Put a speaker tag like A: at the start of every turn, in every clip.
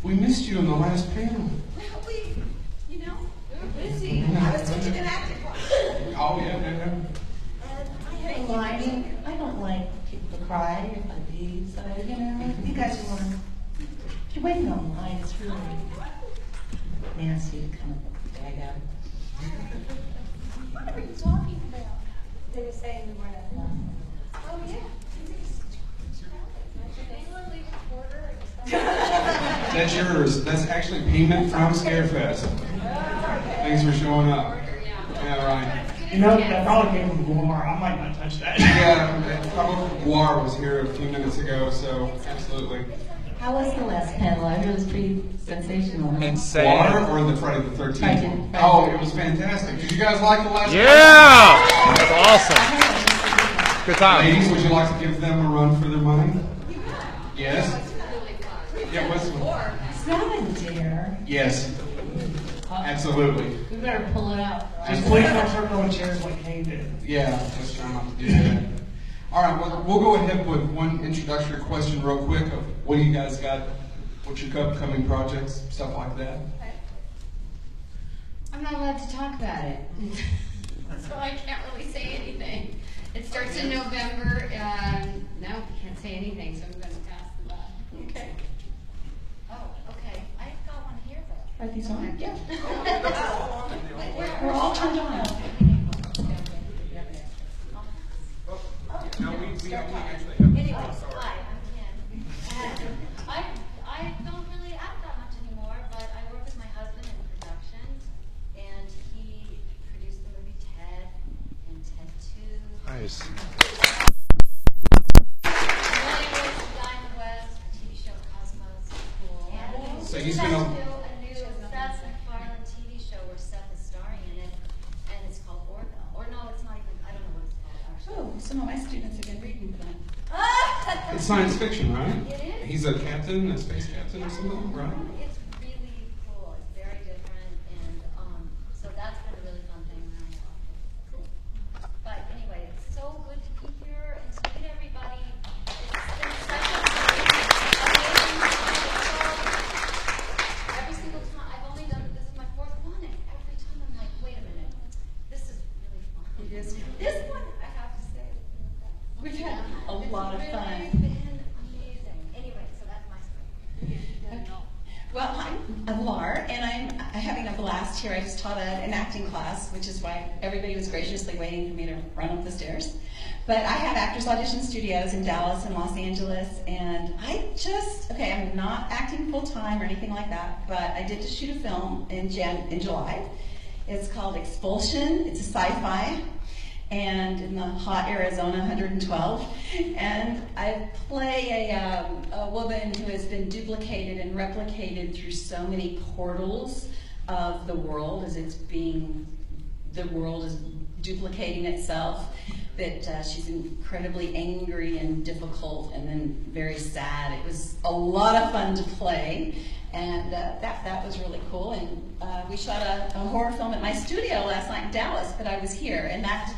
A: We missed you in the last panel.
B: Well, we were busy. I was teaching an acting class.
A: Oh, yeah.
B: And
C: I don't like people to cry if I leave, so, you guys are on. If you're waiting online, it's really nasty to come up with a bag out.
B: What are you talking about? They were saying we weren't at the last. Oh, yeah.
A: That's yours. That's actually payment from Scarefest. Thanks for showing up. Yeah, right.
D: That probably came from Guar. I might not touch that.
A: Yeah, probably Guar was here a few minutes ago, so absolutely.
C: How was the last panel? I heard it was pretty sensational.
A: Guar or the Friday the 13th?
C: Friday.
A: Oh, it was fantastic. Did you guys like the last
E: Yeah! That's awesome. Good time.
A: Ladies, would you like to give them a run for their money? Yes? Yeah, what's
C: It's not a dare.
A: Yes. Absolutely.
C: We better pull it out.
D: Just please don't start throwing chairs like Kane did.
A: Yeah, let's try not to do that. All right, well, we'll go ahead with one introductory question real quick of what do you guys got, what's your upcoming projects, stuff like that.
F: I'm not allowed to talk about it, so I can't really say anything. It starts in November, no, can't say anything, so I'm going to pass the buck.
C: Okay.
B: Oh, okay. I've got one here, though.
C: Are these on? Yeah.
B: Where
C: We're all turned on.
A: No, we actually have.
B: Anyway, hi, I'm Kim. I don't really act that much anymore, but I work with my husband in production, and he produced the movie Ted and Ted 2.
E: Nice.
B: Guy in the West, a TV show Cosmos. Cool. And
A: So
B: he's
A: he's
B: about
A: been
B: to do a new Seth MacFarlane TV show where Seth is starring in it, and it's called Orville. Or no, it's not even, I don't know what it's called actually.
C: Oh, some of my students have been reading that.
A: It's science fiction, right?
B: It is.
A: He's a captain, a space captain or something, right?
B: It's really cool. It's very different, and so that's been a really fun thing. And I love it. Cool. But anyway, it's so good to be here and to meet everybody. It's been such a amazing every single time. I've only done this is my fourth one, and every time I'm like, wait a minute, this is really fun.
C: It is.
B: This one, I have to say, has been the best.
C: We've had a lot of fun.
B: It's really been amazing. Anyway, so that's my story.
C: Well, I'm Lar, and I'm having a blast here. I just taught an acting class, which is why everybody was graciously waiting for me to run up the stairs. But I have Actors Audition Studios in Dallas and Los Angeles, and I'm not acting full-time or anything like that, but I did just shoot a film in July. It's called Expulsion. It's a sci-fi. And in the hot Arizona 112, and I play a woman who has been duplicated and replicated through so many portals of the world as the world is duplicating itself, that she's incredibly angry and difficult and then very sad. It was a lot of fun to play, and that was really cool. And we shot a horror film at my studio last night in Dallas, but I was here, and that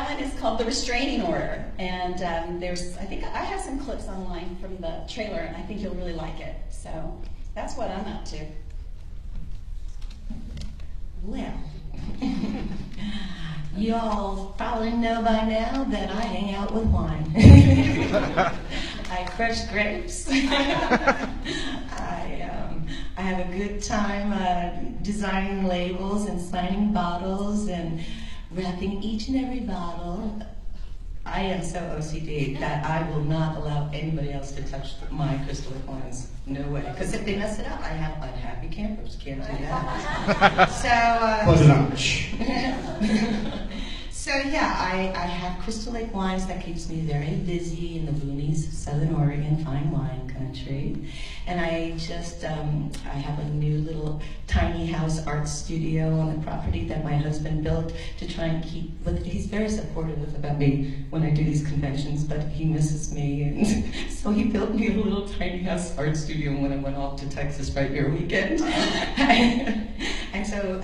C: one is called The Restraining Order, and I think I have some clips online from the trailer, and I think you'll really like it. So that's what I'm up to. Well, you all probably know by now that I hang out with wine. I crush grapes. I have a good time designing labels and signing bottles and wrapping each and every bottle. I am so OCD that I will not allow anybody else to touch my crystalline wines. No way. Because if they mess it up, I have unhappy campers. Can't do that. So yeah, I have Crystal Lake Wines that keeps me very busy in the boonies of Southern Oregon, fine wine country. And I just, I have a new little tiny house art studio on the property that my husband built to try and keep, he's very supportive about me when I do these conventions, but he misses me. And so he built me a little tiny house art studio when I went off to Texas right near weekend. And so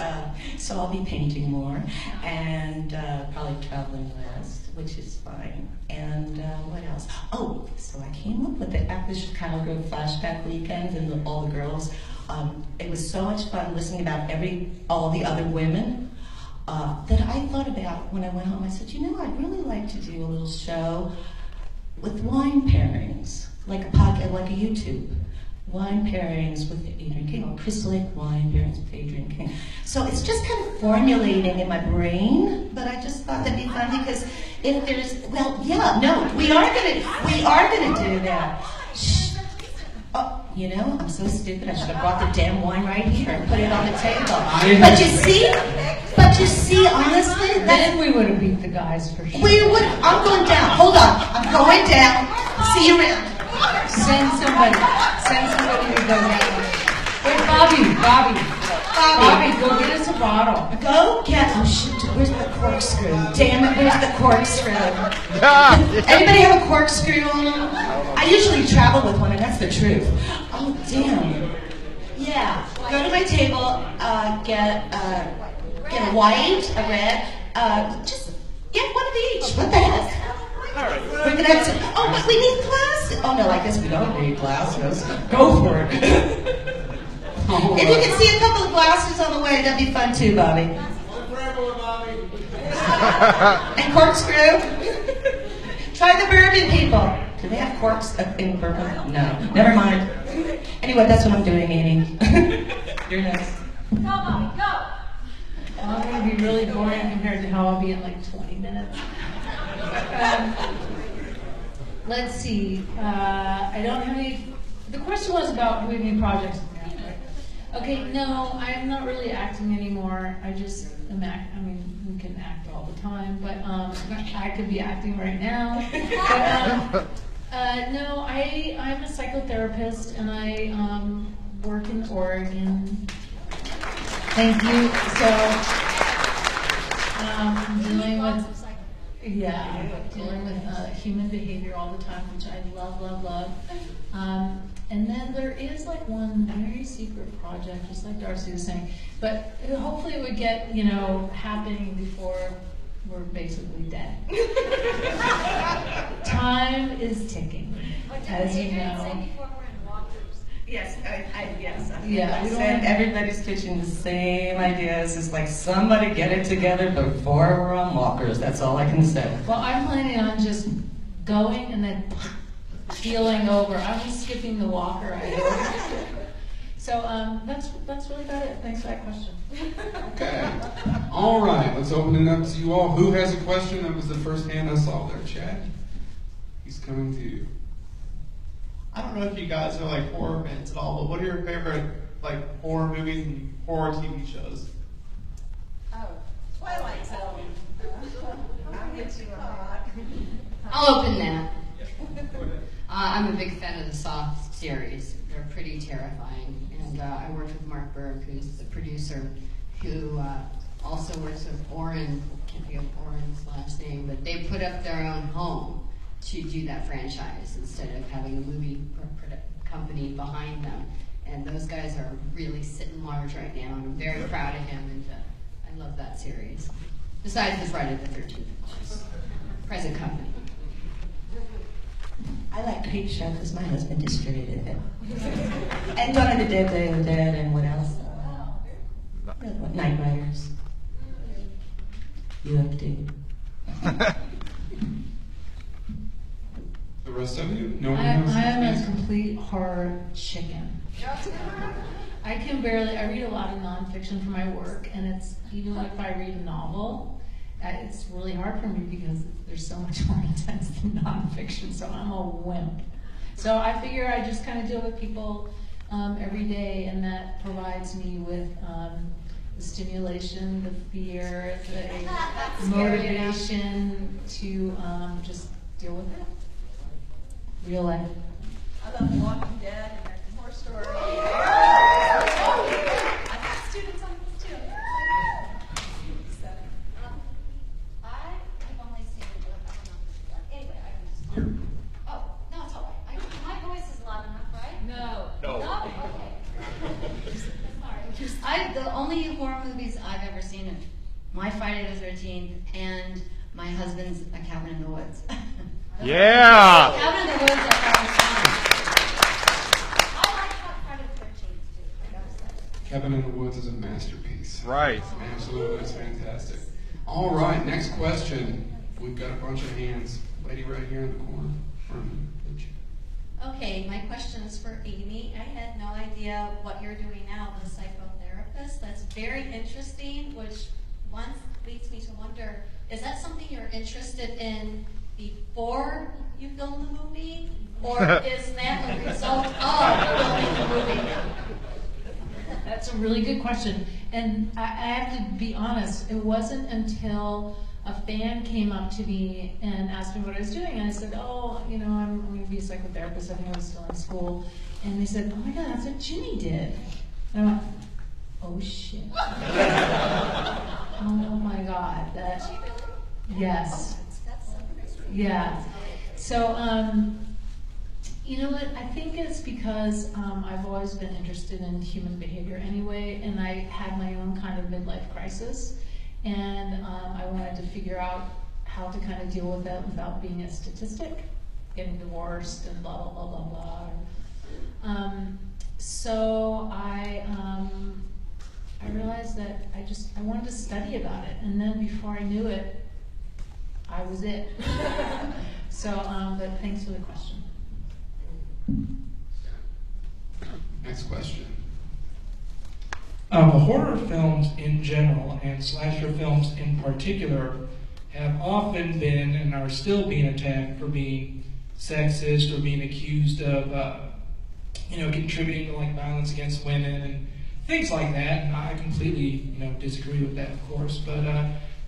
C: I'll be painting more and probably traveling less. which is fine. And what else? Oh, so I came up with it at the Chicago Flashback Weekend, and all the girls. It was so much fun listening about all the other women that I thought about when I went home. I said, you know, I'd really like to do a little show with wine pairings, like a podcast, like a YouTube. Wine pairings with Adrian King, or Crystal Lake wine pairings with Adrian King. So it's just kind of formulating in my brain, but I just thought that'd be fun because if there's, well, yeah, no, we are gonna do that. Shh. Oh, you know, I'm so stupid. I should have brought the damn wine right here and put it on the table. But you see, honestly,
G: Then we would have beat the guys for sure.
C: we would. I'm going down. Hold on. I'm going down. See you around.
G: Send somebody to go down. Wait, Bobby, go get us a bottle.
C: Go get, oh shoot, where's the corkscrew? Damn it, where's the corkscrew? Anybody have a corkscrew on them? I usually travel with one, and that's the truth. Oh, damn. Yeah, go to my table, get a white, a red, just get one of each. What the heck? We're gonna have to, oh, but we need glasses. Oh no, I guess we don't need glasses. Go for it. If you can see a couple of glasses on the way, that'd be fun too, Bobby. And corkscrew. Try the bourbon, people. Do they have corks in bourbon? No. Never mind. Anyway, that's what I'm doing, Annie. You're next.
B: Go, Bobby, go!
G: Well, I'm going to be really boring compared to how I'll be in like 20 minutes. Let's see. I don't have any. The question was about do we have any projects. Okay, no, I'm not really acting anymore. I just am I mean, we can act all the time, but I could be acting right now. But, no, I'm a psychotherapist and I work in Oregon. Thank you. So, dealing with human behavior all the time, which I love. And then there is like one very secret project, just like Darcy was saying, but hopefully it would get, happening before we're basically dead. Time is ticking, as you know.
C: Yes, yes.
G: Yeah, we don't
C: said
G: have-
C: everybody's pitching the same ideas. It's like somebody get it together before we're on walkers. That's all I can say.
G: Well, I'm planning on just going and then keeling over. I'm skipping the walker idea. So that's really about it. Thanks for that question.
A: Okay. All right, let's open it up to you all. Who has a question? That was the first hand I saw there, Chad. He's coming to you.
H: I don't know if you guys are like horror fans at all, but what are your favorite like horror movies and horror TV shows?
C: Oh, Twilight Zone. I'm with you on that.
F: I'll open that. I'm a big fan of the Saw series. They're pretty terrifying. And I worked with Mark Berg, who's the producer, who also works with Oren. Can't think of Oren's last name, but they put up their own home to do that franchise instead of having a movie company behind them. And those guys are really sitting large right now, and I'm very proud of him, and I love that series. Besides the Friday the 13th, of course. Present company.
C: I like Creepshow because my husband distributed it. And Dawn of the Dead, Day of the Dead, and what else? Night Riders. You have to.
A: The rest of you? No one
G: I
A: knows?
G: am a complete horror chicken. I read a lot of nonfiction for my work, and it's, even if I read a novel, it's really hard for me because there's so much more intense than nonfiction, so I'm a wimp. So I figure I just kind of deal with people every day, and that provides me with the stimulation, the fear, the motivation to just deal with it. Real life.
C: I love Walking Dead and American Horror Story. I've got students on this too.
B: I've only seen it, I don't know. Anyway, I can just. Oh, no, it's all right. My voice is loud enough, right?
E: No.
B: No? Okay. Sorry. The only horror movies I've ever seen are My Friday the 13th and
F: My husband's A Cabin in the Woods.
E: Yeah.
B: Cabin in the Woods are probably fun. I like Friday the 13th too, I gotta say.
A: Cabin in the Woods is a masterpiece.
E: Right.
A: Absolutely, it's fantastic. All right, next question. We've got a bunch of hands. Lady right here in the corner.
C: Okay, my question is for Amy. I had no idea what you're doing now, the psychotherapist. That's very interesting, which once leads me to wonder, is that something you're interested in before you film the movie? Or is that a result of filming the movie?
G: That's a really good question. And I have to be honest, it wasn't until a fan came up to me and asked me what I was doing. And I said, oh, you know, I'm going to be a psychotherapist. I think I was still in school. And they said, oh my God, that's what Jimmy did. And I went, oh shit. Oh my God. That, yes.
B: That's so crazy.
G: Yeah. So, you know what? I think it's because I've always been interested in human behavior anyway, and I had my own kind of midlife crisis, and I wanted to figure out how to kind of deal with it without being a statistic, getting divorced and blah, blah, blah, blah, blah. So I realized that I wanted to study about it, and then before I knew it, I was it. So, but thanks for the question.
A: Next question.
D: Horror films in general and slasher films in particular have often been and are still being attacked for being sexist or being accused of, contributing to like violence against women and things like that. And I completely, disagree with that, of course. But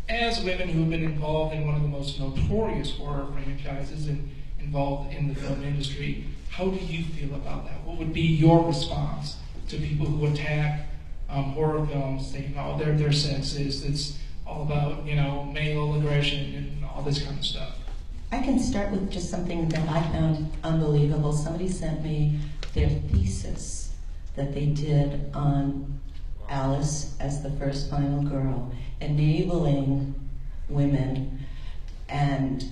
D: as women who have been involved in one of the most notorious horror franchises and involved in the film industry, how do you feel about that? What would be your response to people who attack horror films, saying, oh, they're sexist, it's all about, male aggression and all this kind of stuff?
I: I can start with just something that I found unbelievable. Somebody sent me their thesis that they did on Alice as the first final girl, enabling women and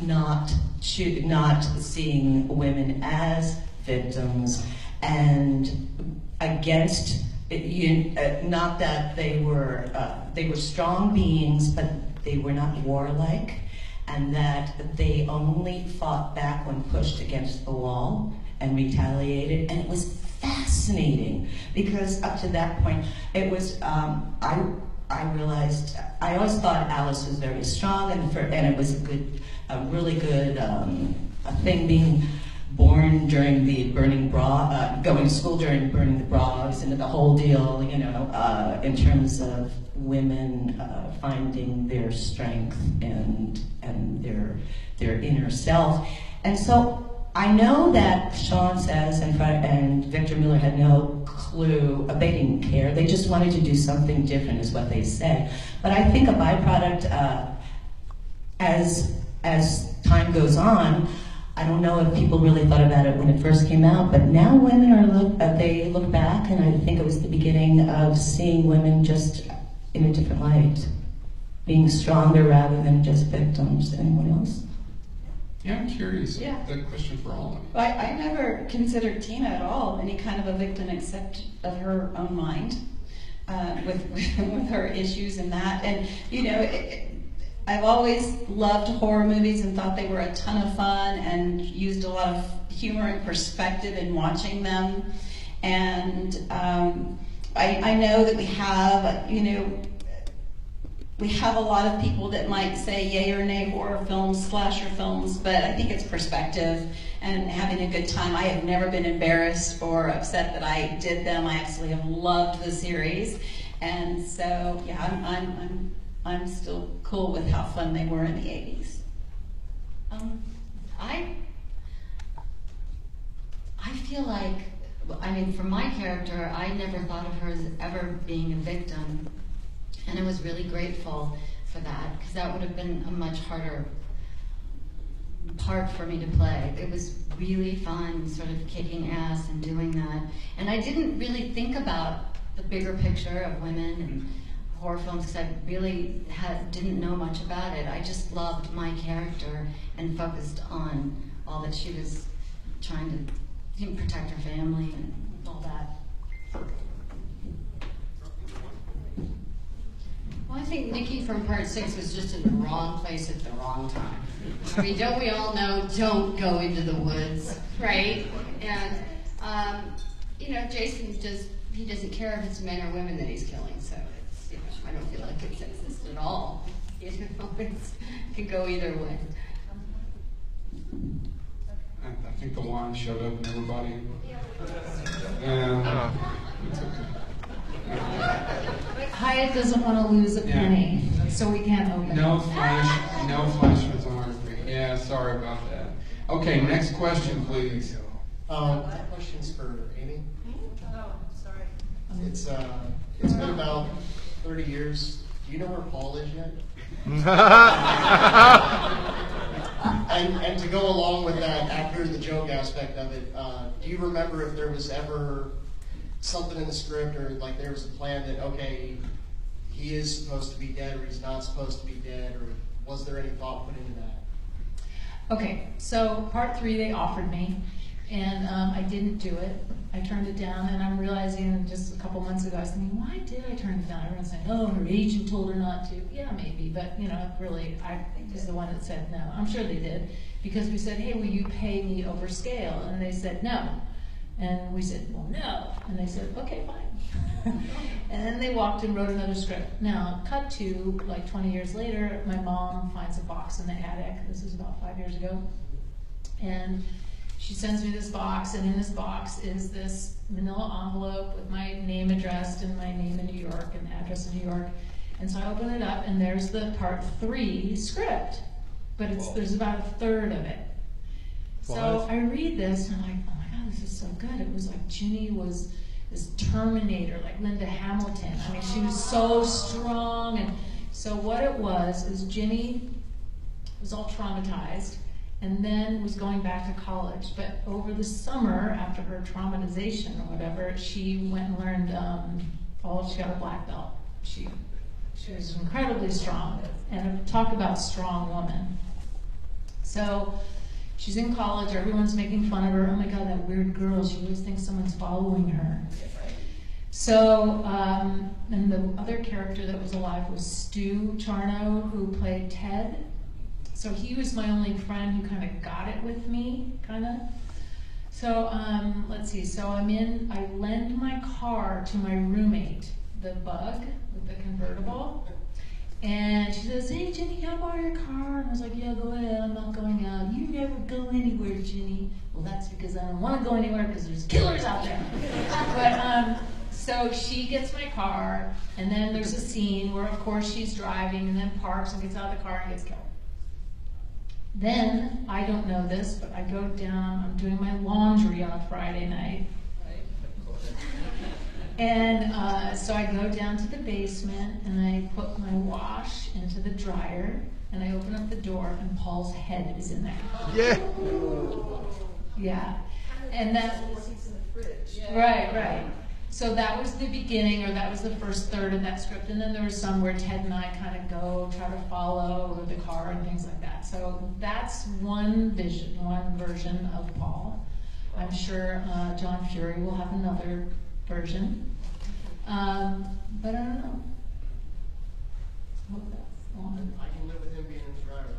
I: not seeing women as victims, and against not that they were strong beings, but they were not warlike, and that they only fought back when pushed against the wall and retaliated. And it was fascinating because up to that point, it was I realized I always thought Alice was very strong, and it was a really good thing being born during the burning bra, going to school during burning the bras, and the whole deal, in terms of women finding their strength and their inner self. And so I know that Sean says and Victor Miller had no clue, they didn't care, they just wanted to do something different is what they said. But I think a byproduct, as time goes on, I don't know if people really thought about it when it first came out, but now women they look back, and I think it was the beginning of seeing women just in a different light, being stronger rather than just victims. Anyone else?
A: Yeah, I'm curious.
C: Yeah.
A: That question for all of you.
C: Well, I never considered Tina at all any kind of a victim except of her own mind, with her issues and that. And, I've always loved horror movies and thought they were a ton of fun and used a lot of humor and perspective in watching them. And I know that we have a lot of people that might say yay or nay horror films, slasher films, but I think it's perspective and having a good time. I have never been embarrassed or upset that I did them. I actually have loved the series. And so, yeah, I'm still cool with how fun they were in the 80s.
F: I feel like, for my character, I never thought of her as ever being a victim. And I was really grateful for that, because that would have been a much harder part for me to play. It was really fun, sort of kicking ass and doing that. And I didn't really think about the bigger picture of women and
B: horror films because I really didn't know much about it. I just loved my character and focused on all that she was trying to protect her family and all that.
F: Well, I think Nikki from part 6 was just in the wrong place at the wrong time. I mean, don't we all know, don't go into the woods, right? And, Jason he doesn't care if it's men or women that he's killing, so it's, I don't feel like it's sexist at all. It could go either way.
A: I think the wine showed up and everybody. Yeah.
G: Hyatt doesn't want to lose a penny, so we can't open
A: No
G: it.
A: flash photography. Yeah, sorry about that. Okay, next question, please.
J: That question's for Amy.
B: Oh, sorry.
J: It's been about 30 years. Do you know where Paul is yet? And to go along with that, after the joke aspect of it, do you remember if there was ever something in the script, or like there was a plan that, okay, he is supposed to be dead or he's not supposed to be dead, or was there any thought put into that?
G: Okay, so part 3 they offered me, and I didn't do it. I turned it down, and I'm realizing just a couple months ago, I was thinking, why did I turn it down? Everyone's saying, oh, her agent told her not to. Yeah, maybe, but really, I was the one that said no. I'm sure they did, because we said, hey, will you pay me over scale? And they said no. And we said, well, no. And they said, okay, fine. And then they walked and wrote another script. Now, cut to, like 20 years later, my mom finds a box in the attic. This was about 5 years ago. And she sends me this box, and in this box is this manila envelope with my name addressed and my name in New York and the address in New York. And so I open it up, and there's the part 3 script. But there's about a third of it. So I read this, and I'm like, oh my God, this is so good. It was like Ginny was this Terminator, like Linda Hamilton. I mean, she was so strong. And so what it was is Ginny was all traumatized and then was going back to college. But over the summer, after her traumatization or whatever, she went and learned, she got a black belt. She was incredibly strong. And talk about strong woman. So she's in college, everyone's making fun of her. Oh my God, that weird girl, she always thinks someone's following her. So, and the other character that was alive was Stu Charno, who played Ted. So he was my only friend who kind of got it with me, kind of. So, let's see, so I lend my car to my roommate, the Bug, with the convertible. And she says, hey, Ginny, can I borrow your car? And I was like, yeah, go ahead, I'm not going out. You never go anywhere, Ginny. Well, that's because I don't want to go anywhere because there's killers out there. But, so she gets my car, and then there's a scene where, of course, she's driving and then parks and gets out of the car and gets killed. Then, I don't know this, but I go down, I'm doing my laundry on a Friday night. And so I go down to the basement and I put my wash into the dryer and I open up the door and Paul's head is in there.
E: Yeah.
G: Yeah. And that right. So that was the beginning, or that was the first third of that script, and then there was some where Ted and I kind of try to follow the car and things like that. So that's one version of Paul. I'm sure John Fury will have another version. But I don't know. I hope that's long.
J: I can live with him being in the driver.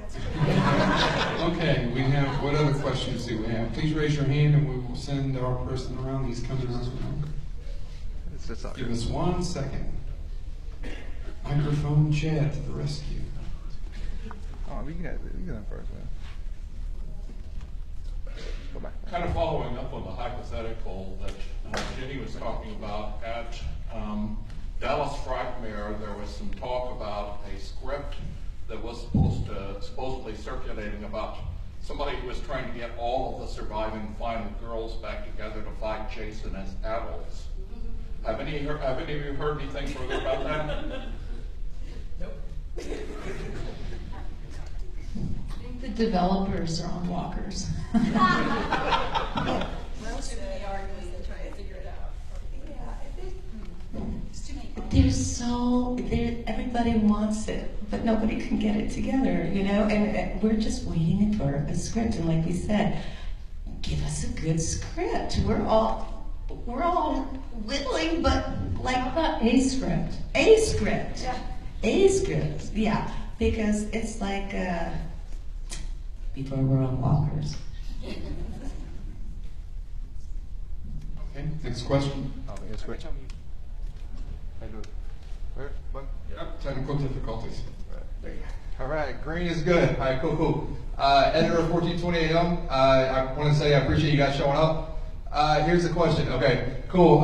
J: That's pretty
A: Okay, we have, what other questions do we have? Please raise your hand and we will send our person around. He's coming around. Give us 1 second. Microphone Chad to the rescue.
E: Oh, we can have first, man. Go back.
K: Kind of following up on the hypothetical that Ginny was talking about, at Dallas Frightmare, there was some talk about a script that was supposedly circulating about somebody who was trying to get all of the surviving final girls back together to fight Jason as adults. Have any of you heard anything further about that?
G: Nope. I think the developers are on walkers.
C: Well, too many arguments to try to figure it out. Yeah, it's too many
I: everybody wants it, but nobody can get it together, you know, and we're just waiting for a script, and like we said, give us a good script. We're all willing, but like,
G: How about a script?
I: a script.
C: Yeah.
I: A script, yeah, because it's like, before we're on walkers.
A: Okay, next question.
E: Oh, yes, great.
A: Yep, technical difficulties.
L: All right, green is good. All right, cool. Editor of 1420 AM, I want to say I appreciate you guys showing up. Here's the question. Okay, cool.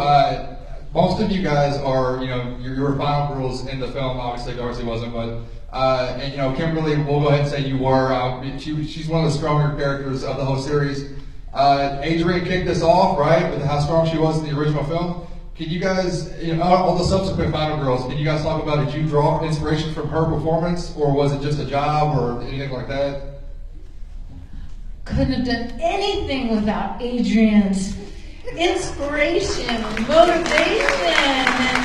L: Most of you guys are, you were final girls in the film. Obviously, Darcy wasn't, but and Kimberly, we'll go ahead and say you were. She's one of the stronger characters of the whole series. Adrian kicked us off, right, with how strong she was in the original film. Can you guys, all the subsequent final girls, can you guys talk about, did you draw inspiration from her performance, or was it just a job, or anything like that?
G: Couldn't have done anything without Adrian's inspiration and motivation. And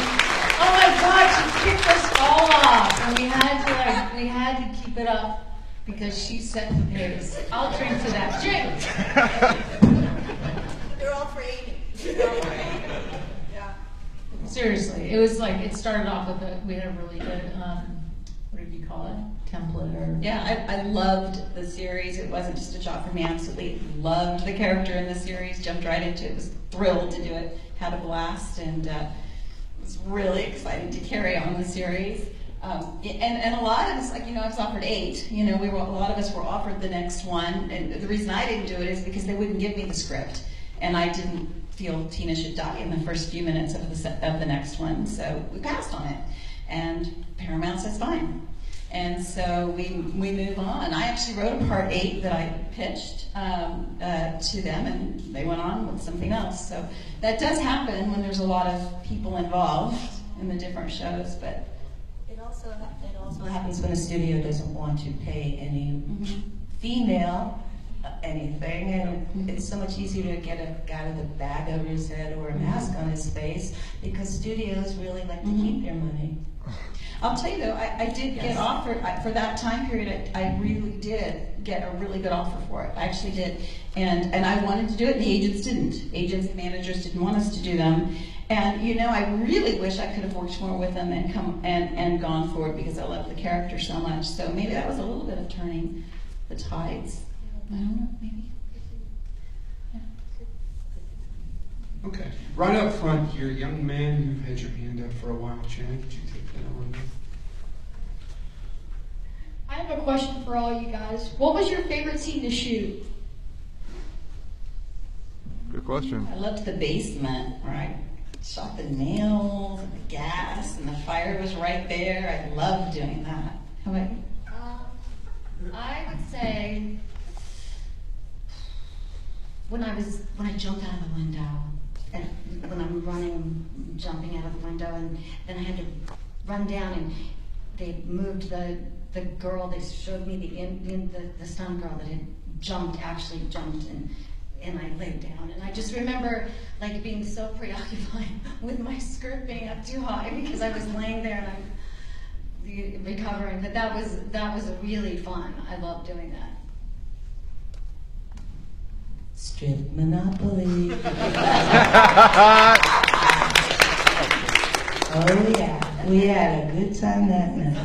G: oh my God, she kicked us all off, and we had to keep it up because she set the pace. I'll drink to that. Drink.
C: They're all for Amy. Yeah.
G: Seriously, it was like, it started off with we had a really good, what did you call it? Template or?
C: Yeah, I loved the series. It wasn't just a job for me. I absolutely loved the character in the series. Jumped right into it. Was thrilled to do it. Had a blast, and was really excited to carry on the series. And a lot of us, like, I was offered 8. A lot of us were offered the next one, and the reason I didn't do it is because they wouldn't give me the script, and I didn't feel Tina should die in the first few minutes of the next one, so we passed on it. And Paramount says fine. And so we move on. I actually wrote a part 8 that I pitched to them, and they went on with something else. So that does happen when there's a lot of people involved in the different shows, but
I: It also happens when a studio doesn't want to pay any female anything, and it's so much easier to get a guy with a bag over his head or a mask on his face, because studios really like to keep their money.
C: I'll tell you though, I did get offered, for that time period, I really did get a really good offer for it. I actually did. And I wanted to do it, and the agents didn't. Agents and managers didn't want us to do them. And I really wish I could have worked more with them and come and gone forward, because I love the character so much. So maybe that was a little bit of turning the tides. I don't know, maybe.
A: Okay, right up front here, young man, you've had your hand up for a while. Chad, could you take that on?
M: I have a question for all you guys. What was your favorite scene to shoot?
E: Good question.
C: I loved the basement, where I shot the nails and the gas, and the fire was right there. I loved doing that. How about you?
B: I would say when I jumped out of the window, and when I'm jumping out of the window, and then I had to run down, and they moved the girl. They showed me the stunt girl that had actually jumped, and I laid down, and I just remember like being so preoccupied with my skirt being up too high because I was laying there and I'm recovering. But that was really fun. I loved doing that.
I: Strip Monopoly. Oh yeah, we had a good time that night.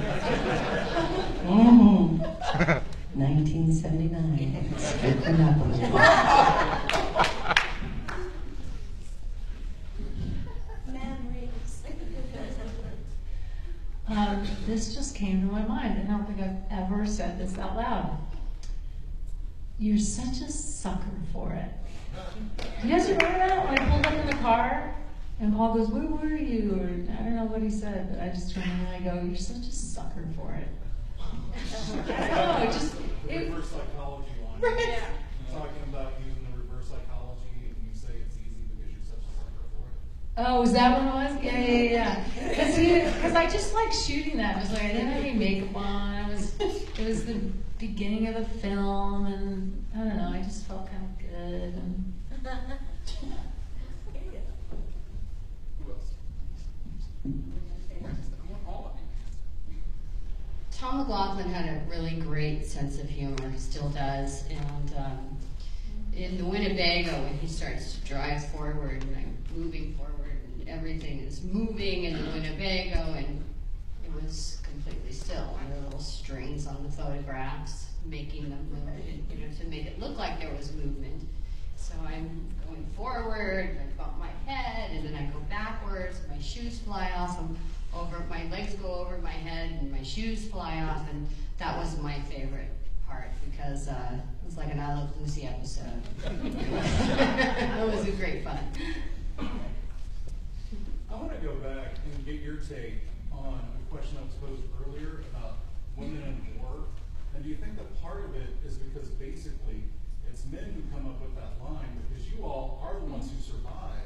I: 1979. Strip Monopoly.
G: This just came to my mind, and I don't think I've ever said this out loud. You're such a sucker for it. Do you guys remember that? When I pulled up in the car, and Paul goes, "Where were you?" Or I don't know what he said, but I just turned and I go, "You're such a sucker for it." I don't know,
N: reverse psychology line.
G: Right.
N: Talking about using the reverse psychology, and you say it's easy because you're such a sucker for it.
G: Oh, is that what it was? Yeah. Because I just like shooting that. It was like I didn't have any makeup on. It was the beginning of the film, and I don't know. I just felt kind of good. And
K: Who else?
F: Tom McLaughlin had a really great sense of humor, he still does, and in the Winnebago, when he starts to drive forward, and I'm moving forward, and everything is moving in the Winnebago, and it was completely still. There were little strings on the photographs, making them move, and, to make it look like there was movement. So I'm going forward, and I bump my head, and then I go backwards, my shoes fly off, my legs go over my head, and my shoes fly off, and that was my favorite part, because it was like an I Love Lucy episode. It was a great fun.
N: I want to go back and get your take on a question that was posed earlier about women in war. And do you think that part of it is because basically it's men who come up with that line, because you all are the ones who survive,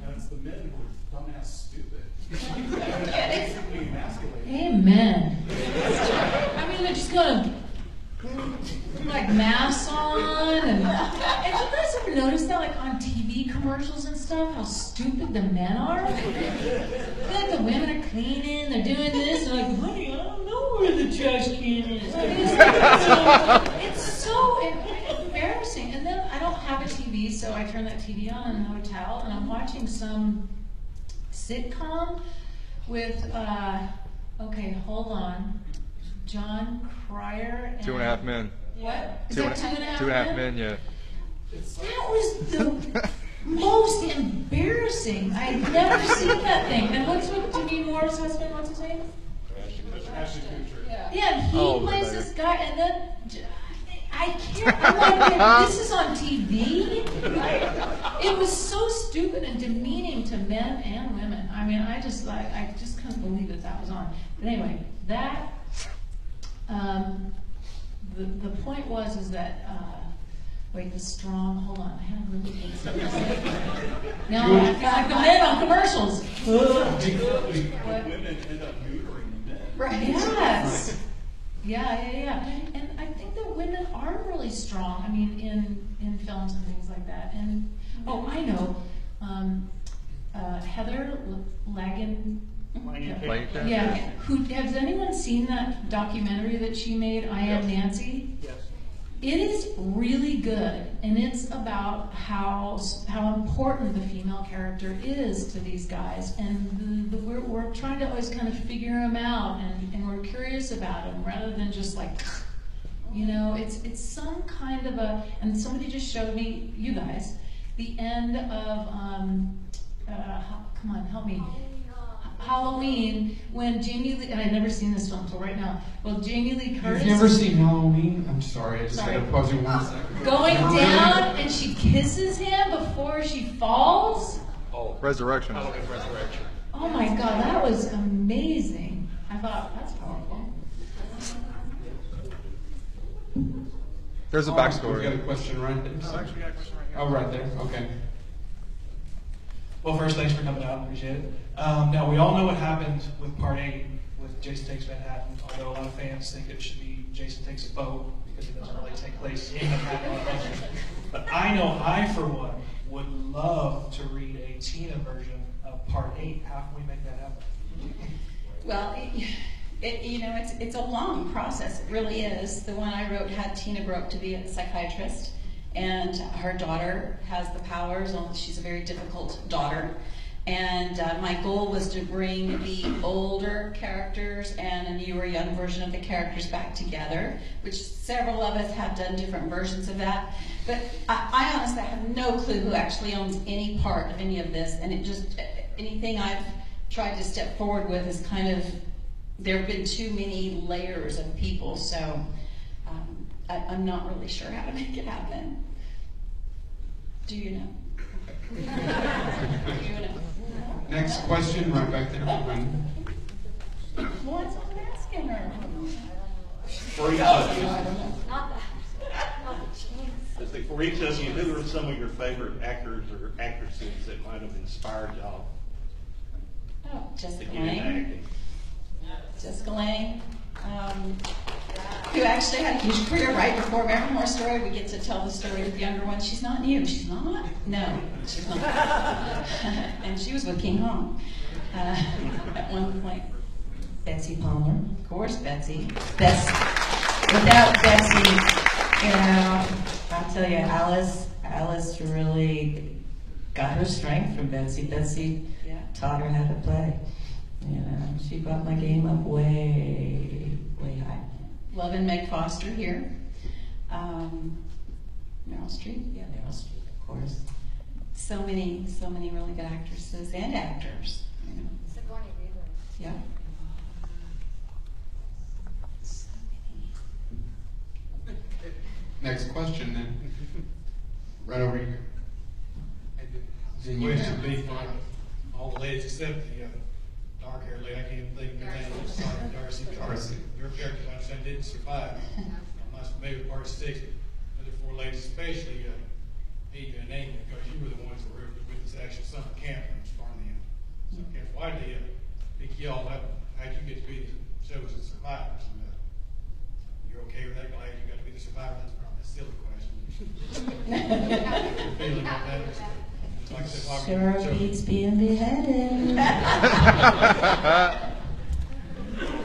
N: and it's the men who are dumbass stupid. Basically emasculated.
G: Amen. I mean, they're just gonna put like masks on, and you guys ever notice that, like on TV commercials and stuff, how stupid the men are? Like the women are cleaning, they're doing this, they're like, honey, I don't know where the trash can is. I mean, it's so embarrassing. And then I don't have a TV, so I turn that TV on in the hotel, and I'm watching some sitcom with, okay, hold on, John Cryer and...
E: 2.5 Men.
G: What? Is
E: Two
G: that
E: and
G: 2.5
E: 2.5 Men, yeah.
G: That was the most embarrassing. I'd never seen that thing. And what's with Demi Moore's husband? What's his name?
N: Ashley Kutcher.
G: Yeah, he
E: Oh,
G: plays
E: Rebecca.
G: this guy, and then I can't. I'm like, this is on TV. It was so stupid and demeaning to men and women. I mean, I just couldn't believe that was on. But anyway, that. The point was that. Wait, the strong. Hold on, I had a really good something to say. Now I feel like the men on commercials.
N: Women end up neutering the men.
G: Right. Yes. Yeah. And I think that women are really strong. I mean, in films and things like that. And I know, Heather Lagan.
E: Langenkamp?
G: Yeah. Has anyone seen that documentary that she made, I Am Nancy?
N: Yes.
G: It is really good, and it's about how important the female character is to these guys, and we're trying to always kind of figure them out, and we're curious about them rather than just like, it's some kind of a. And somebody just showed me, you guys, the end of come on, help me. Halloween, when Jamie Lee, and I've never seen this film until right now. Well, Jamie Lee Curtis.
A: You've never seen Halloween? I'm sorry, I just had to pause you 1 second.
G: Going down, and she kisses him before she falls.
E: Oh, Resurrection.
K: Resurrection.
G: Oh my God, that was amazing. I thought, that's powerful.
E: There's a
A: We've got
E: backstory.
A: a question right there.
N: I actually got a question right here.
A: Oh, right there. Okay.
D: Well, first, thanks for coming out. Appreciate it. Now, we all know what happened with Part 8 with Jason Takes Manhattan, although a lot of fans think it should be Jason Takes a Boat because it doesn't really take place in Manhattan. But I know I, for one, would love to read a Tina version of Part 8. How can we make that happen?
C: Well, it's a long process. It really is. The one I wrote had Tina grow up to be a psychiatrist, and her daughter has the powers. She's a very difficult daughter. And my goal was to bring the older characters and a newer young version of the characters back together, which several of us have done different versions of that. But I honestly have no clue who actually owns any part of any of this. And anything I've tried to step forward with is kind of, there have been too many layers of people. So I'm not really sure how to make it happen. Do you know? Do you know?
A: Next question, right back there.
C: What's I'm asking her?
O: For each of you, for each of you, who are some of your favorite actors or actresses that might have inspired y'all
C: Oh, Jessica
O: to get into
C: Lange.
O: acting?
C: Jessica Lange, who actually had a huge career right before American Horror Story. We get to tell the story of the younger one. She's not new. She's not? No, she's not. And she was with King Kong at one point.
I: Betsy Palmer, of course, Betsy. Without Betsy, you know, I'll tell you, Alice really got her strength from Betsy. Betsy taught her how to play. You know, she brought my game up way, way high.
C: Love and Meg Foster here. Meryl Streep.
I: Yeah, Meryl Streep, of course.
C: So many really good actresses and actors. You know.
B: Sigourney Weaver.
C: Yeah. So many.
A: Next question then. Right over here.
P: The question would be for all the ladies except the dark-haired lady. I can't even think of her name. Sorry, Darcy.
A: Darcy.
P: Your character, I understand, didn't survive. I'm not familiar with part 6. The other 4 ladies especially need to name it because you were the ones that were with this actual summer camp from starting the summer camp. Why did they pick you all up? How'd you get to be the chosen survivors? And, you're okay with that? Glad you got to be the survivor? That's probably a silly question. Your feeling on that? Like I said,
I: Sure beats being beheaded.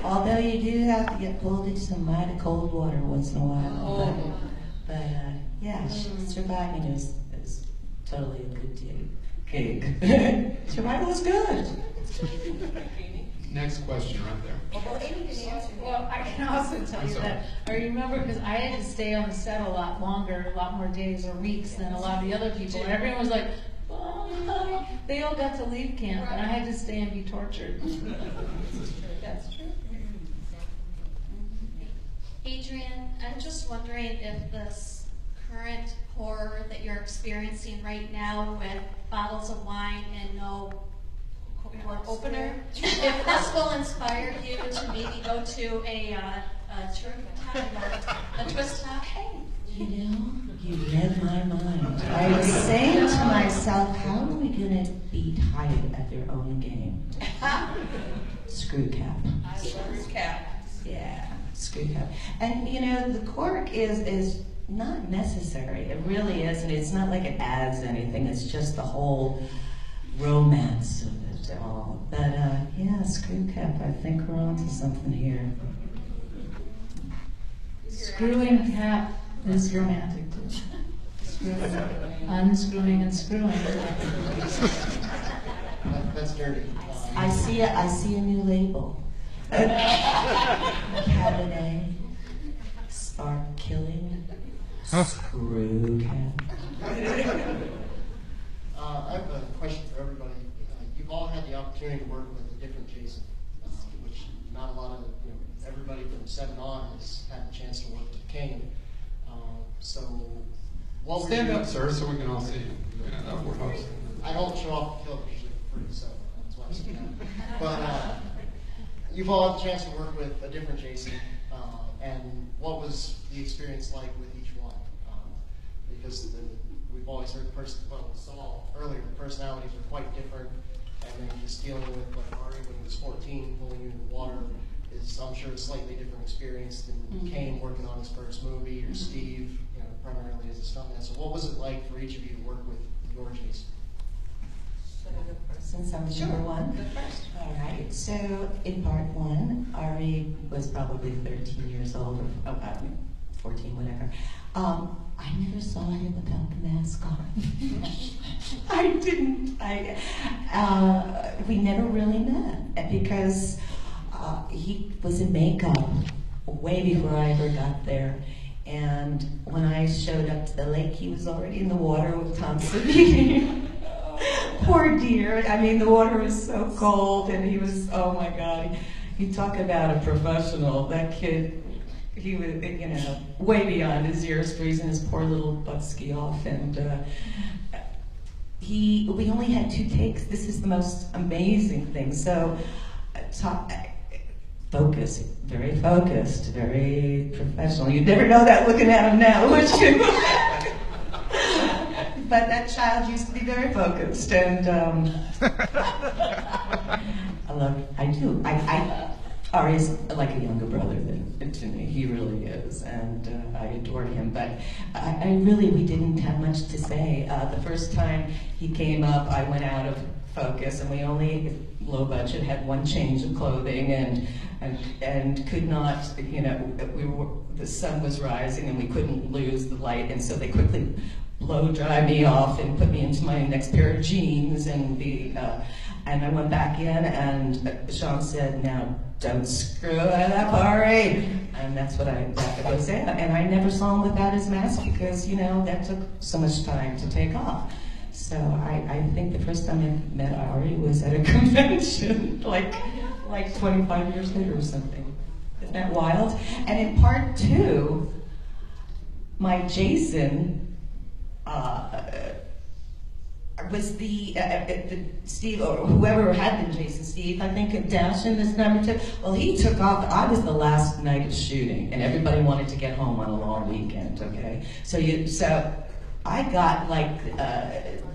I: Although you do have to get pulled into some mighty cold water once in a while. But yeah, surviving is totally a good gig. Survival is good.
A: Next question right there.
G: Well, I can also tell
A: I'm
G: you
A: sorry.
G: that I remember because I had to stay on the set a lot longer, a lot more days or weeks than a lot of the other people. And everyone was like, bye. They all got to leave camp, and I had to stay and be tortured.
C: That's true.
Q: Adrian, I'm just wondering if this current horror that you're experiencing right now with bottles of wine and no opener, if this will inspire you to maybe go to a twist top. Hey.
I: You know, you read my mind. I was saying to myself, how are we going to beat Hyatt at their own game? Screw cap.
C: Screw cap.
I: Yeah, screw cap. And you know, the cork is not necessary. It really isn't. It's not like it adds anything. It's just the whole romance of it all. But yeah, screw cap. I think we're onto something here.
G: Screwing cap is romantic too. Unscrewing and screwing.
J: That's dirty.
I: I see a new label. Cabernet, spark killing, screw cap.
J: I have a question for everybody. You've all had the opportunity to work with a different Jason, which not a lot of, everybody from 7 on has had the chance to work with Kane. So, what were
A: Stand
J: you-
A: up, sir, so we can all see you. Yeah, we're hosting.
J: I don't show off the kill usually for free, so that's why I'm saying that. But you've all had the chance to work with a different Jason, and what was the experience like with each one? Because we've always heard saw earlier, the personalities are quite different, and then just dealing with like Ari when he was 14, pulling you into the water is, I'm sure, a slightly different experience than Kane working on his first movie, or Steve, primarily as a stuntman. So what was it like for each of you to work with your Jason?
I: Since I'm
C: Sure.
I: number one.
C: Go first.
I: All right. So in part 1, Ari was probably 13 years old, or 14, whatever. I never saw him without the mask on. I didn't. We never really met because he was in makeup way before I ever got there. And when I showed up to the lake, he was already in the water with Tom Savini. Poor dear. I mean, the water was so cold, and he was, oh my God. You talk about a professional. That kid, he was, way beyond his years, freezing his poor little butt ski off. And we only had 2 takes. This is the most amazing thing. So, very focused, very professional. You'd never know that looking at him now, would you? But that child used to be very focused, and Ari's like a younger brother to me. He really is, and I adored him. But we didn't have much to say. The first time he came up, I went out of focus, and we only, low budget, had one change of clothing, and could not, you know, the sun was rising and we couldn't lose the light, and so they quickly blow dry me off and put me into my next pair of jeans, and I went back in, and Sean said, "Now don't screw it up, Ari," and that was it. And I never saw him without his mask because, you know, that took so much time to take off. So I think the first time I met Ari was at a convention, like 25 years later or something. Isn't that wild? And in part 2, my Jason was the Steve, or whoever had the Jason, Steve, I think, Dash in this number 2. Well, he took off. I was the last night of shooting, and everybody wanted to get home on a long weekend. Okay, so I got like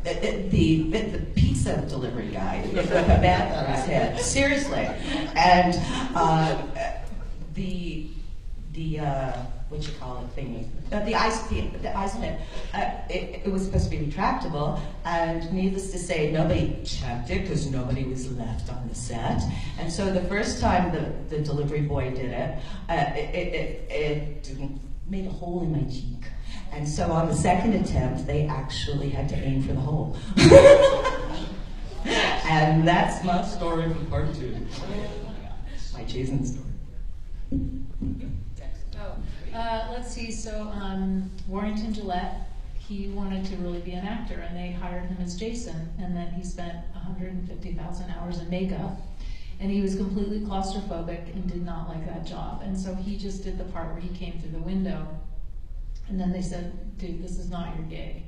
I: the pizza delivery guy with a bat on his head, seriously, and the what you call it thingy, the ice pit. It was supposed to be retractable, and needless to say, nobody checked it because nobody was left on the set. And so the first time the delivery boy did it, it made a hole in my cheek. And so on the second attempt, they actually had to aim for the hole. And that's my story for part 2. My Jason story.
G: Let's see, so Warrington Gillette, he wanted to really be an actor, and they hired him as Jason, and then he spent 150,000 hours in makeup, and he was completely claustrophobic and did not like that job, and so he just did the part where he came through the window, and then they said, "Dude, this is not your gig."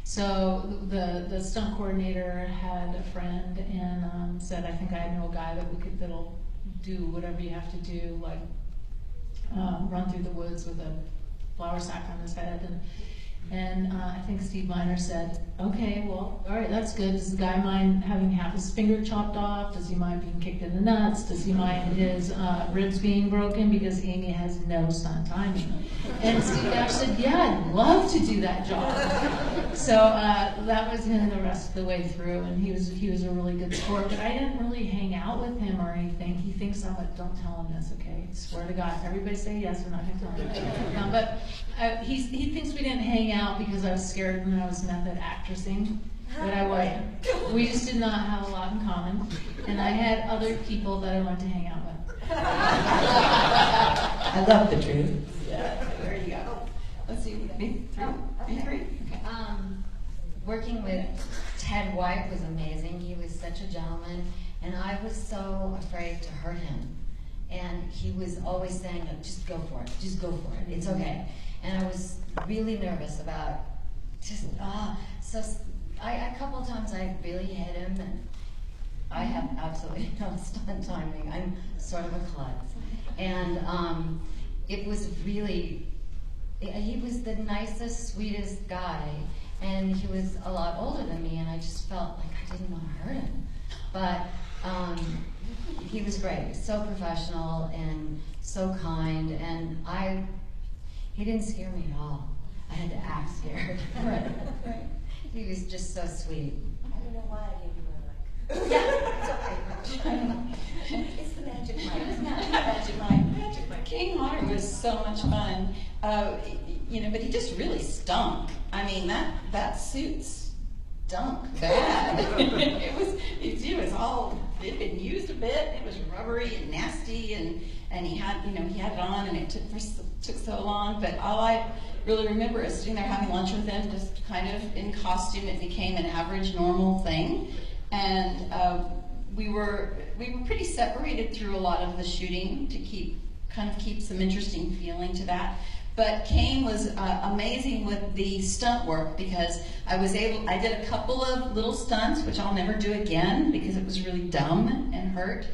G: So the stunt coordinator had a friend and said, "I think I know a guy that'll do whatever you have to do, like run through the woods with a flour sack on his head." And I think Steve Miner said, "Okay, well, all right, that's good. Does the guy mind having half his finger chopped off? Does he mind being kicked in the nuts? Does he mind his ribs being broken? Because Amy has no stunt timing." And Steve Dash said, "Yeah, I'd love to do that job." So that was him the rest of the way through, and he was a really good sport. But I didn't really hang out with him or anything. He thinks I'm like, "Don't tell him this, okay? Swear to God, everybody say yes. We're not going to tell him." But he thinks we didn't hang out because I was scared when I was method actressing, but I wasn't. We just did not have a lot in common, and I had other people that I wanted to hang out with.
I: I love the truth.
C: Yeah, there you go. Let's see, me three. Okay.
B: Working with Ted White was amazing. He was such a gentleman, and I was so afraid to hurt him. And he was always saying, "Just go for it, just go for it, it's okay." And I was really nervous about so a couple of times I really hit him, and I have absolutely no stunt timing. I'm sort of a klutz. And it was really, he was the nicest, sweetest guy, and he was a lot older than me, and I just felt like I didn't want to hurt him. But he was great, so professional and so kind, and he didn't scare me at all. I had to act scared. Right. He was just so sweet. I don't know why I gave you my mic. Yeah, it's okay. It's the magic mic.
C: It's not magic mic. King Otter was so much fun. But he just really stunk. I mean, that suit stunk bad. it had been used a bit. It was rubbery and nasty, and he had it on, and it took so long. But all I really remember is sitting there having lunch with him, just kind of in costume. It became an average, normal thing, and we were pretty separated through a lot of the shooting to keep some interesting feeling to that. But Kane was amazing with the stunt work, because I did a couple of little stunts, which I'll never do again because it was really dumb and hurt.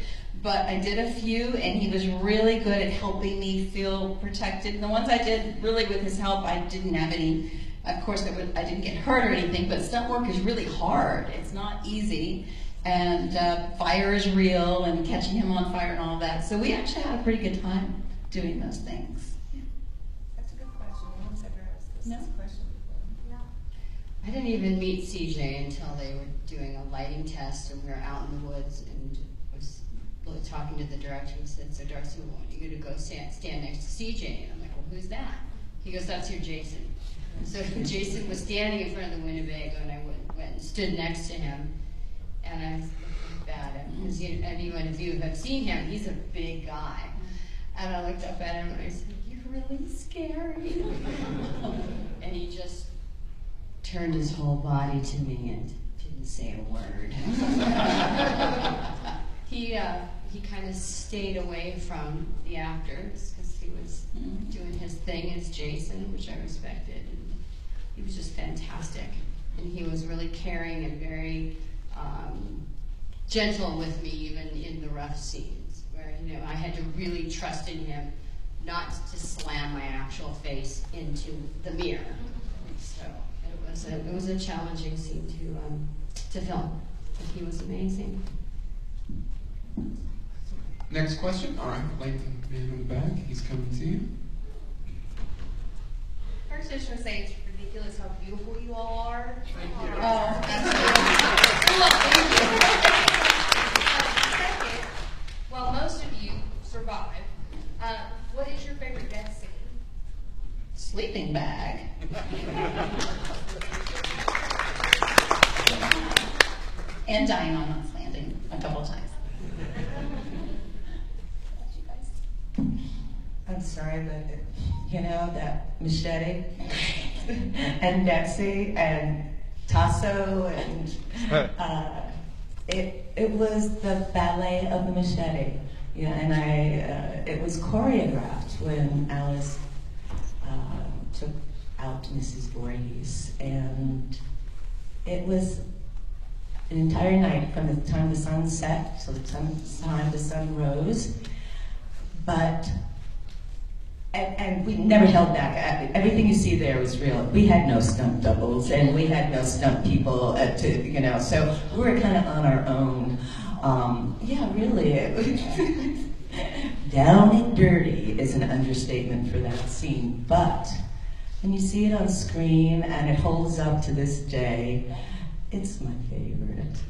C: But I did a few, and he was really good at helping me feel protected. And the ones I did really with his help, I didn't have any, of course, I didn't get hurt or anything, but stunt work is really hard. It's not easy. And fire is real, and catching him on fire and all that. So we actually had a pretty good time doing those things.
R: That's a good question. No one's ever asked this question before.
F: I didn't even meet CJ until they were doing a lighting test, and we were out in the woods, and was talking to the director. He said, "So Darcy, we want you to go stand next to CJ." And I'm like, "Well, who's that?" He goes, "That's your Jason." And so Jason was standing in front of the Winnebago, and I went and stood next to him, and I looked at him because anyone of you who have seen him, he's a big guy. And I looked up at him and I said, "You're really scary." And he just turned his whole body to me and didn't say a word. He kind of stayed away from the actors because he was doing his thing as Jason, which I respected. And he was just fantastic. And he was really caring and very gentle with me, even in the rough scenes, where I had to really trust in him not to slam my actual face into the mirror. So it was a challenging scene to film, but he was amazing.
A: Next question. All right, like the man in the back, he's coming to you.
R: First, I just want to say it's ridiculous how beautiful you all are.
C: Thank you.
R: Oh, thank you. Second, well, most of you survive. What is your favorite death scene?
C: Sleeping bag. And dying on Knots Landing a couple times.
I: I'm sorry, but that machete and Betsy and Tasso and it was the ballet of the machete. And it was choreographed when Alice took out Mrs. Voorhees, and it was an entire night from the time the sun set till the time the sun rose. But and we never held back. Everything you see there was real. We had no stunt doubles, and we had no stunt people so we were kind of on our own. Really. Down and dirty is an understatement for that scene, but when you see it on screen and it holds up to this day, it's my favorite.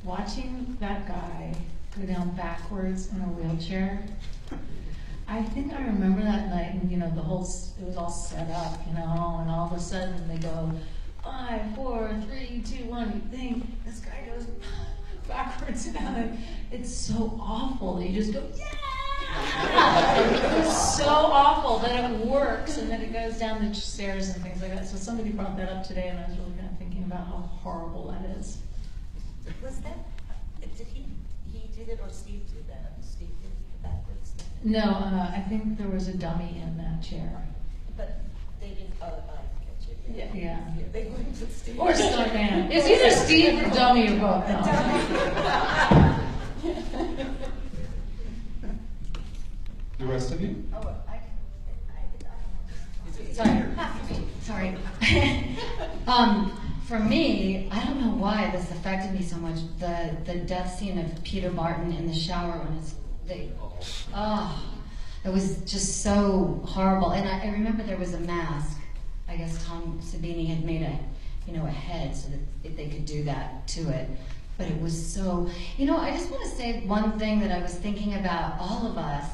G: Watching that guy go down backwards in a wheelchair, I think I remember that night, and it was all set up, and all of a sudden they go 5, 4, 3, 2, 1. You think this guy goes backwards down, and it's so awful. You just go, yeah! It's so awful that it works, and then it goes down the stairs and things like that. So somebody brought that up today, and I was really kind of thinking about how horrible that is.
I: Was that, did he did it or Steve did that? Steve did it backwards?
G: No, I think there was a dummy in that chair.
I: But they didn't, I get you.
G: Yeah.
I: They wouldn't put Steve.
G: Or stuntman. It's either Steve or dummy or both. No.
A: The rest of you?
I: Oh,
B: Sorry. For me, I don't know why this affected me so much. The death scene of Peter Martin in the shower when it was just so horrible. And I remember there was a mask. I guess Tom Savini had made a head so that they could do that to it. But it was so, I just want to say one thing that I was thinking about. All of us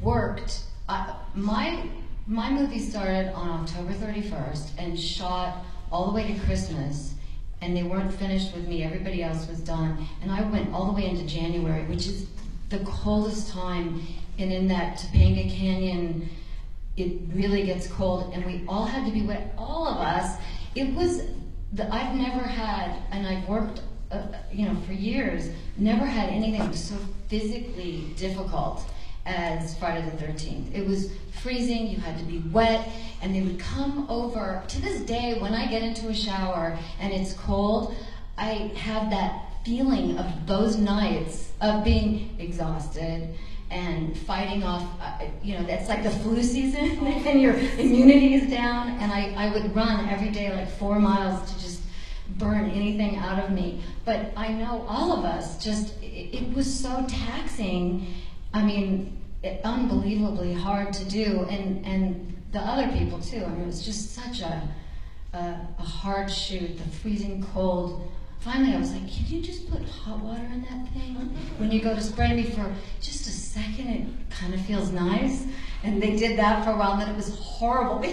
B: worked. My movie started on October 31st and shot all the way to Christmas, and they weren't finished with me. Everybody else was done, and I went all the way into January, which is the coldest time, and in that Topanga Canyon, it really gets cold, and we all had to be wet, all of us. It was, I've never had, and I've worked, for years, never had anything that was so physically difficult as Friday the 13th. It was freezing, you had to be wet, and they would come over. To this day, when I get into a shower and it's cold, I have that feeling of those nights of being exhausted and fighting off, that's like the flu season and your immunity is down, and I would run every day like 4 miles to just burn anything out of me. But I know all of us it was so taxing. I mean, unbelievably hard to do, and the other people too. I mean, it was just such a hard shoot, the freezing cold. Finally, I was like, can you just put hot water in that thing? When you go to spray me for just a second, it kind of feels nice. And they did that for a while, and then it was horrible.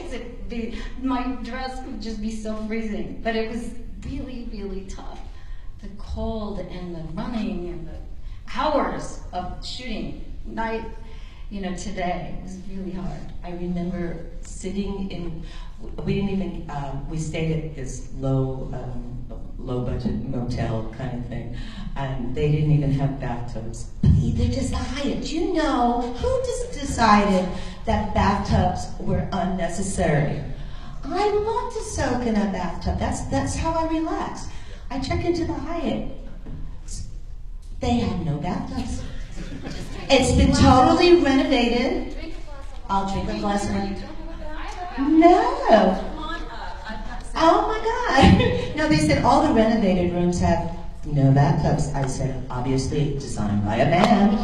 B: My dress would just be so freezing. But it was really, really tough. The cold and the running and the hours of shooting night, today. It was really hard.
I: I remember sitting in, we didn't even, we stayed at this low budget motel kind of thing, and they didn't even have bathtubs. They decided, who just decided that bathtubs were unnecessary? I love to soak in a bathtub. That's how I relax. I check into the Hyatt. They have no bathtubs. It's been totally renovated. I'll drink a glass of wine. No. Oh my God. No, they said all the renovated rooms have no bathtubs. I said, obviously designed by a man.